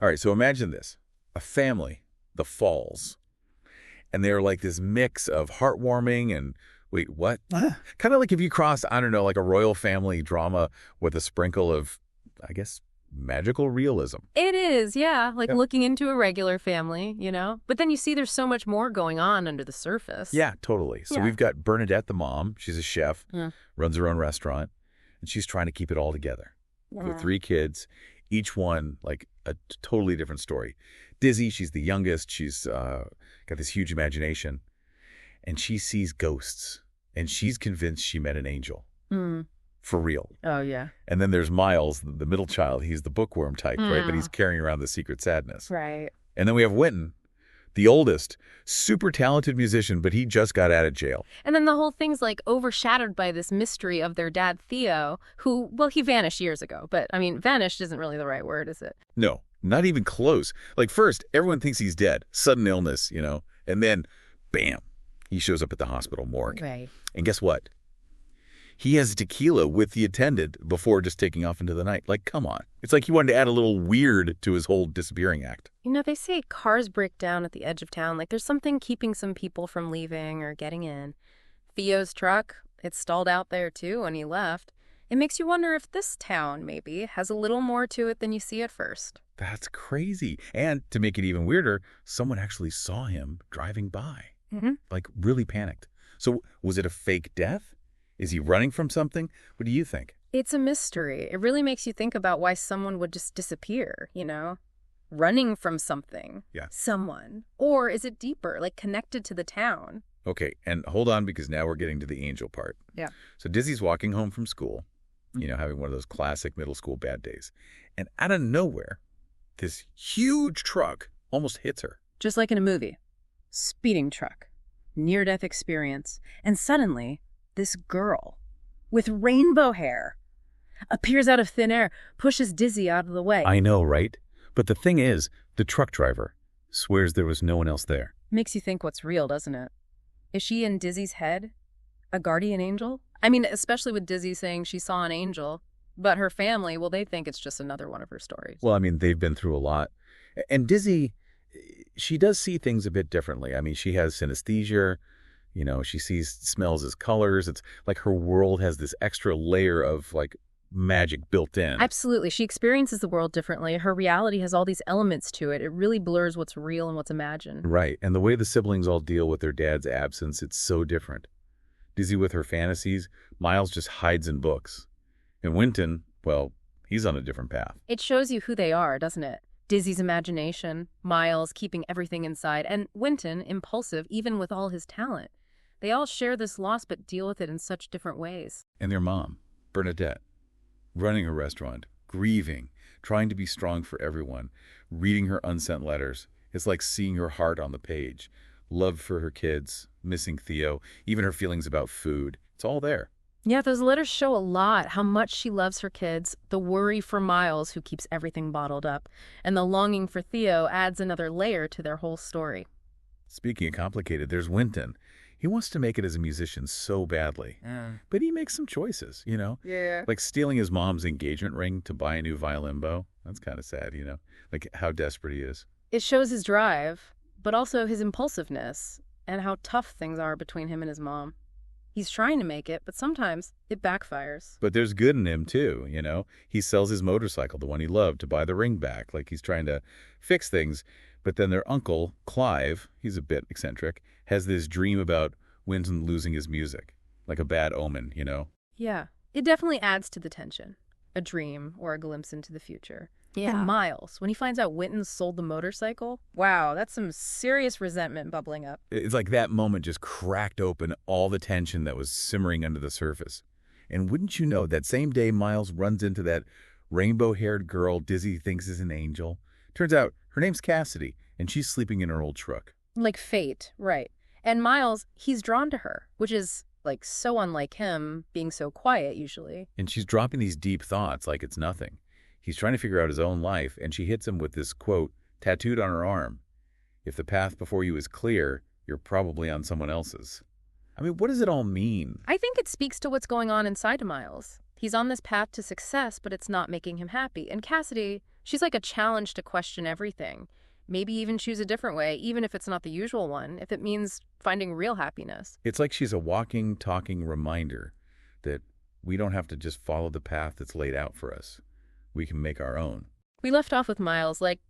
All right, so imagine this. A family, the Falls. And they're like this mix of heartwarming and, wait, what? Kind of like if you cross, I don't know, like a royal family drama with a sprinkle of, I guess, magical realism. It is, yeah, like Yeah. looking into a regular family, you know? But then you see there's so much more going on under the surface. Yeah, totally. So Yeah. we've got Bernadette, the mom. She's a chef, Yeah. runs her own restaurant, and she's trying to keep it all together. With 3 kids, each one like a totally different story. Dizzy, she's the youngest. She's got this huge imagination, and she sees ghosts, and she's convinced she met an angel. Mm. For real. Oh, yeah. And then there's Miles, the middle child. He's the bookworm type, right? But he's carrying around the secret sadness. Right. And then we have Winton, the oldest, super talented musician, but he just got out of jail. And then the whole thing's like overshadowed by this mystery of their dad, Theo, who, well, he vanished years ago. But, I mean, vanished isn't really the right word, is it? No, not even close. Like first, everyone thinks he's dead. Sudden illness, you know. And then, bam, he shows up at the hospital morgue. Right. And guess what? He has tequila with the attendant before just taking off into the night. Like, come on. It's like he wanted to add a little weird to his whole disappearing act. You know, they say cars break down at the edge of town. Like, there's something keeping some people from leaving or getting in. Theo's truck, it stalled out there, too, when he left. It makes you wonder if this town, maybe, has a little more to it than you see at first. That's crazy. And to make it even weirder, someone actually saw him driving by. Like, really panicked. So was it a fake death? Is he running from something? What do you think? It's a mystery. It really makes you think about why someone would just disappear, you know? Running from something. Yeah. Someone. Or is it deeper, like connected to the town? Okay, and hold on because now we're getting to the angel part. Yeah. So Dizzy's walking home from school, you know, having one of those classic middle school bad days. And out of nowhere, this huge truck almost hits her. Just like in a movie. Speeding truck. Near-death experience. And suddenly, this girl with rainbow hair appears out of thin air, pushes Dizzy out of the way. I know, right? But the thing is, the truck driver swears there was no one else there. Makes you think what's real, doesn't it? Is she in Dizzy's head? A guardian angel? I mean, especially with Dizzy saying she saw an angel. But her family, well, they think it's just another one of her stories. Well, I mean, they've been through a lot. And Dizzy, she does see things a bit differently. I mean, she has synesthesia. You know, she smells as colors. It's like her world has this extra layer of, like, magic built in. Absolutely. She experiences the world differently. Her reality has all these elements to it. It really blurs what's real and what's imagined. Right. And the way the siblings all deal with their dad's absence, it's so different. Dizzy with her fantasies, Miles just hides in books. And Winton, well, he's on a different path. It shows you who they are, doesn't it? Dizzy's imagination, Miles keeping everything inside, and Winton, impulsive even with all his talent. They all share this loss but deal with it in such different ways. And their mom, Bernadette, running a restaurant, grieving, trying to be strong for everyone, reading her unsent letters. It's like seeing her heart on the page. Love for her kids, missing Theo, even her feelings about food. It's all there. Yeah, those letters show a lot, how much she loves her kids, the worry for Miles, who keeps everything bottled up, and the longing for Theo adds another layer to their whole story. Speaking of complicated, there's Winton. He wants to make it as a musician so badly, but he makes some choices, you know? Yeah. Like stealing his mom's engagement ring to buy a new violin bow. That's kind of sad, you know? Like how desperate he is. It shows his drive, but also his impulsiveness, and how tough things are between him and his mom. He's trying to make it, but sometimes it backfires. But there's good in him, too, you know? He sells his motorcycle, the one he loved, to buy the ring back. Like he's trying to fix things. But then their uncle, Clive, he's a bit eccentric, has this dream about Winton losing his music. Like a bad omen, you know? Yeah, it definitely adds to the tension. A dream or a glimpse into the future. Yeah. And Miles, when he finds out Winton sold the motorcycle, wow, that's some serious resentment bubbling up. It's like that moment just cracked open all the tension that was simmering under the surface. And wouldn't you know, that same day Miles runs into that rainbow-haired girl Dizzy thinks is an angel. Turns out her name's Cassidy, and she's sleeping in her old truck. Like fate, right. And Miles, he's drawn to her, which is, like, so unlike him, being so quiet usually. And she's dropping these deep thoughts like it's nothing. He's trying to figure out his own life, and she hits him with this quote tattooed on her arm. If the path before you is clear, you're probably on someone else's. I mean, what does it all mean? I think it speaks to what's going on inside of Miles. He's on this path to success, but it's not making him happy. And Cassidy, She's like a challenge to question everything. Maybe even choose a different way, even if it's not the usual one, if it means finding real happiness. It's like she's a walking, talking reminder that we don't have to just follow the path that's laid out for us. We can make our own. We left off with Miles, like,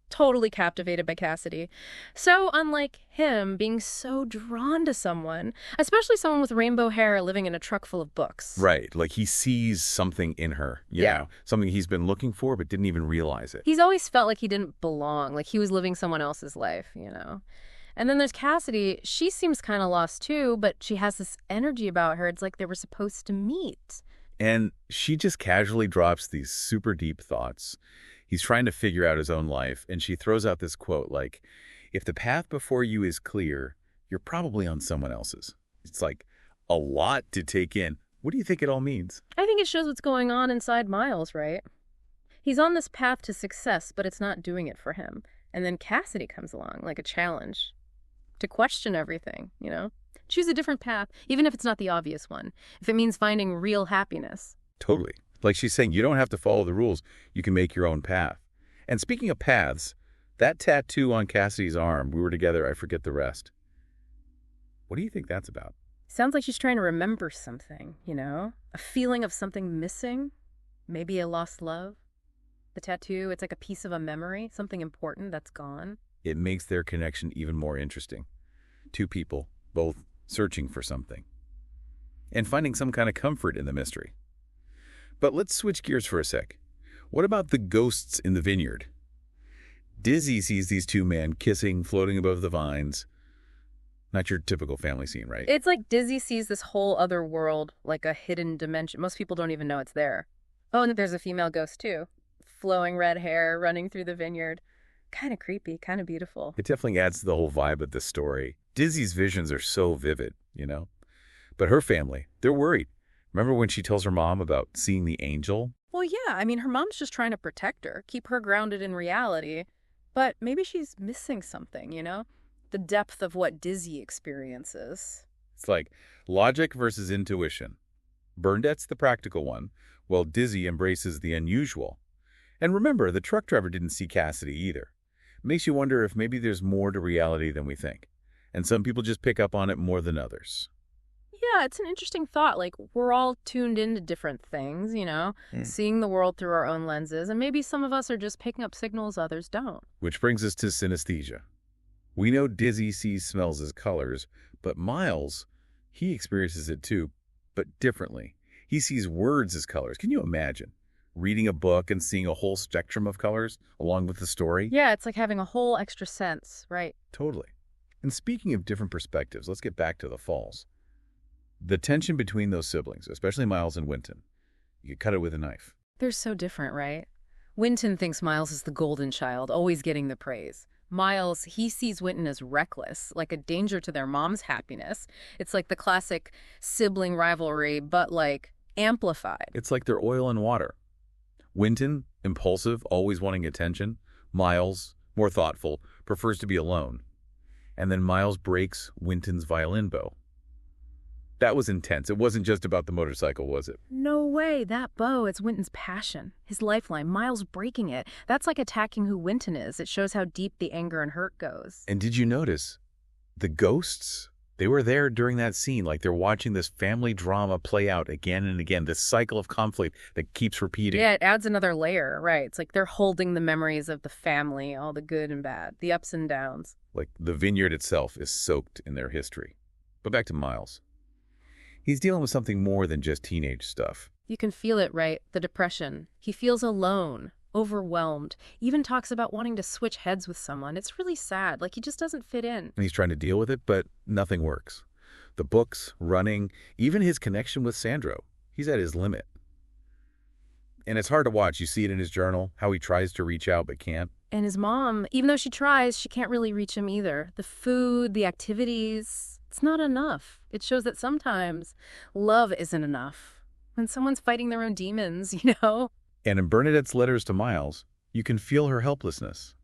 totally captivated by Cassidy. So unlike him being so drawn to someone, especially someone with rainbow hair living in a truck full of books. Right. Like he sees something in her. You know, something he's been looking for but didn't even realize it. He's always felt like he didn't belong, like he was living someone else's life, you know. And then there's Cassidy. She seems kind of lost too, but she has this energy about her. It's like they were supposed to meet. And she just casually drops these super deep thoughts. He's trying to figure out his own life, and she throws out this quote like, if the path before you is clear, you're probably on someone else's. It's like a lot to take in. What do you think it all means? I think it shows what's going on inside Miles, right? He's on this path to success, but it's not doing it for him. And then Cassidy comes along like a challenge to question everything, you know? Choose a different path, even if it's not the obvious one, if it means finding real happiness. Totally. Like she's saying, you don't have to follow the rules. You can make your own path. And speaking of paths, that tattoo on Cassidy's arm, we were together, I forget the rest. What do you think that's about? Sounds like she's trying to remember something, you know? A feeling of something missing, maybe a lost love. The tattoo, it's like a piece of a memory, something important that's gone. It makes their connection even more interesting. Two people, both searching for something. And finding some kind of comfort in the mystery. But let's switch gears for a sec. What about the ghosts in the vineyard? Dizzy sees these two men kissing, floating above the vines. Not your typical family scene, right? It's like Dizzy sees this whole other world, like a hidden dimension. Most people don't even know it's there. Oh, and there's a female ghost too. Flowing red hair, running through the vineyard. Kind of creepy, kind of beautiful. It definitely adds to the whole vibe of the story. Dizzy's visions are so vivid, you know? But her family, they're worried. Remember when she tells her mom about seeing the angel? Well, yeah, I mean, her mom's just trying to protect her, keep her grounded in reality. But maybe she's missing something, you know? The depth of what Dizzy experiences. It's like logic versus intuition. Bernadette's the practical one, while Dizzy embraces the unusual. And remember, the truck driver didn't see Cassidy either. It makes you wonder if maybe there's more to reality than we think. And some people just pick up on it more than others. Yeah, it's an interesting thought. Like, we're all tuned into different things, you know, seeing the world through our own lenses. And maybe some of us are just picking up signals others don't. Which brings us to synesthesia. We know Dizzy sees smells as colors, but Miles, he experiences it too, but differently. He sees words as colors. Can you imagine reading a book and seeing a whole spectrum of colors along with the story? Yeah, it's like having a whole extra sense, right? Totally. And speaking of different perspectives, let's get back to the falls. The tension between those siblings, especially Miles and Winton, you could cut it with a knife. They're so different, right? Winton thinks Miles is the golden child, always getting the praise. Miles, he sees Winton as reckless, like a danger to their mom's happiness. It's like the classic sibling rivalry, but like amplified. It's like they're oil and water. Winton, impulsive, always wanting attention. Miles, more thoughtful, prefers to be alone. And then Miles breaks Winton's violin bow. That was intense. It wasn't just about the motorcycle, was it? No way. That bow, it's Winton's passion, his lifeline. Miles breaking it. That's like attacking who Winton is. It shows how deep the anger and hurt goes. And did you notice the ghosts? They were there during that scene, like they're watching this family drama play out again and again, this cycle of conflict that keeps repeating. Yeah, it adds another layer, right? It's like they're holding the memories of the family, all the good and bad, the ups and downs. Like the vineyard itself is soaked in their history. But back to Miles. He's dealing with something more than just teenage stuff. You can feel it, right? The depression. He feels alone, overwhelmed, even talks about wanting to switch heads with someone. It's really sad, like he just doesn't fit in. And he's trying to deal with it, but nothing works. The books, running, even his connection with Sandro, he's at his limit. And it's hard to watch. You see it in his journal, how he tries to reach out but can't. And his mom, even though she tries, she can't really reach him either. The food, the activities, it's not enough. It shows that sometimes love isn't enough. When someone's fighting their own demons, you know? And in Bernadette's letters to Miles, you can feel her helplessness.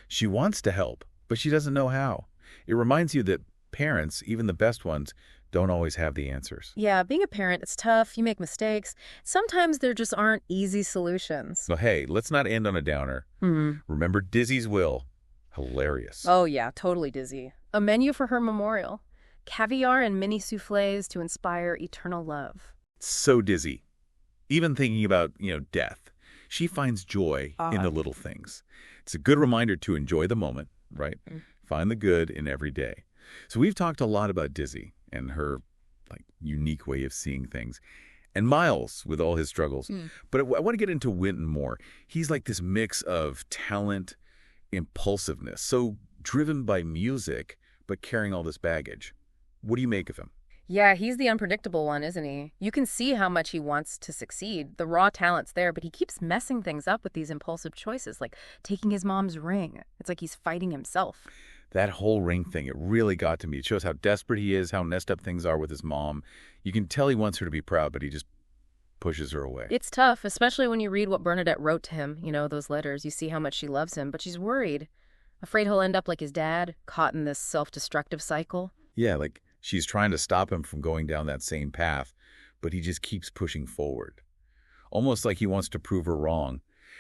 She wants to help, but she doesn't know how. It reminds you that parents, even the best ones, don't always have the answers. Yeah, being a parent, it's tough. You make mistakes. Sometimes there just aren't easy solutions. So hey, let's not end on a downer. Remember Dizzy's will. Hilarious. Oh, yeah, totally dizzy. A menu for her memorial. Caviar and mini soufflés to inspire eternal love. So Dizzy. Even thinking about, death, she finds joy in the little things. It's a good reminder to enjoy the moment, right? Find the good in every day. So we've talked a lot about Dizzy and her unique way of seeing things, and Miles with all his struggles. But I want to get into Winton more. He's like this mix of talent, impulsiveness, so driven by music, but carrying all this baggage. What do you make of him? Yeah, he's the unpredictable one, isn't he? You can see how much he wants to succeed. The raw talent's there, but he keeps messing things up with these impulsive choices, like taking his mom's ring. It's like he's fighting himself. That whole ring thing, it really got to me. It shows how desperate he is, how messed up things are with his mom. You can tell he wants her to be proud, but he just pushes her away. It's tough, especially when you read what Bernadette wrote to him, those letters. You see how much she loves him, but she's worried. Afraid he'll end up like his dad, caught in this self-destructive cycle. Yeah, like she's trying to stop him from going down that same path, but he just keeps pushing forward. Almost like he wants to prove her wrong.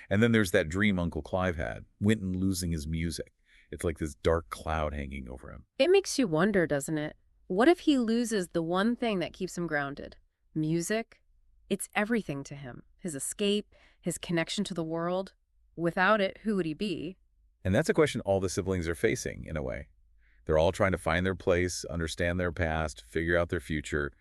And then there's that dream Uncle Clive had, Winton losing his music. It's like this dark cloud hanging over him. It makes you wonder, doesn't it? What if he loses the one thing that keeps him grounded? Music? It's everything to him. His escape, his connection to the world. Without it, who would he be? And that's a question all the siblings are facing, in a way. They're all trying to find their place, understand their past, figure out their future,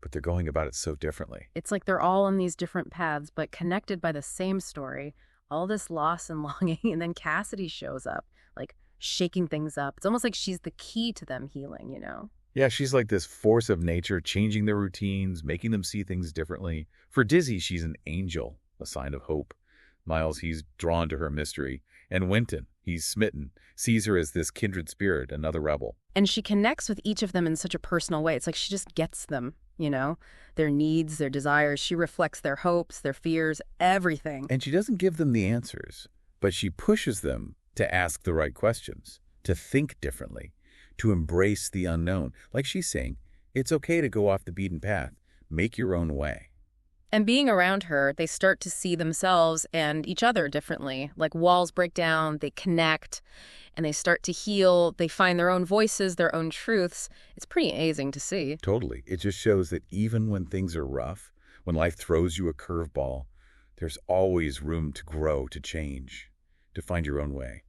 but they're going about it so differently. It's like they're all on these different paths, but connected by the same story. All this loss and longing, and then Cassidy shows up, like shaking things up. It's almost like she's the key to them healing, Yeah, she's like this force of nature, changing their routines, making them see things differently. For Dizzy, she's an angel, a sign of hope. Miles, he's drawn to her mystery. And Winton, he's smitten, sees her as this kindred spirit, another rebel. And she connects with each of them in such a personal way. It's like she just gets them, their needs, their desires. She reflects their hopes, their fears, everything. And she doesn't give them the answers, but she pushes them to ask the right questions, to think differently, to embrace the unknown. Like she's saying, it's okay to go off the beaten path. Make your own way. And being around her, they start to see themselves and each other differently. Like walls break down, they connect, and they start to heal. They find their own voices, their own truths. It's pretty amazing to see. Totally. It just shows that even when things are rough, when life throws you a curveball, there's always room to grow, to change, to find your own way.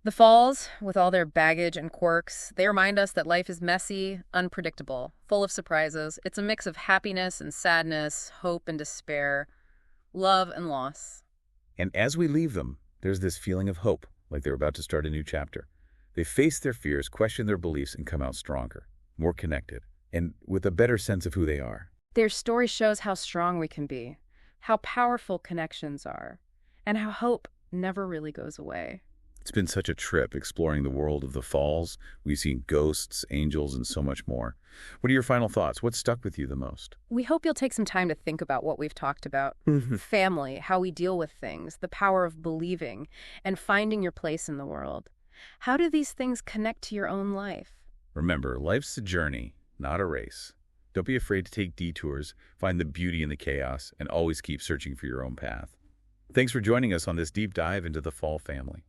The Falls, with all their baggage and quirks, they remind us that life is messy, unpredictable, full of surprises. It's a mix of happiness and sadness, hope and despair, love and loss. And as we leave them, there's this feeling of hope, like they're about to start a new chapter. They face their fears, question their beliefs, and come out stronger, more connected, and with a better sense of who they are. Their story shows how strong we can be, how powerful connections are, and how hope never really goes away. It's been such a trip exploring the world of the Falls. We've seen ghosts, angels, and so much more. What are your final thoughts? What stuck with you the most? We hope you'll take some time to think about what we've talked about. Family, how we deal with things, the power of believing, and finding your place in the world. How do these things connect to your own life? Remember, life's a journey, not a race. Don't be afraid to take detours, find the beauty in the chaos, and always keep searching for your own path. Thanks for joining us on this deep dive into the Fall family.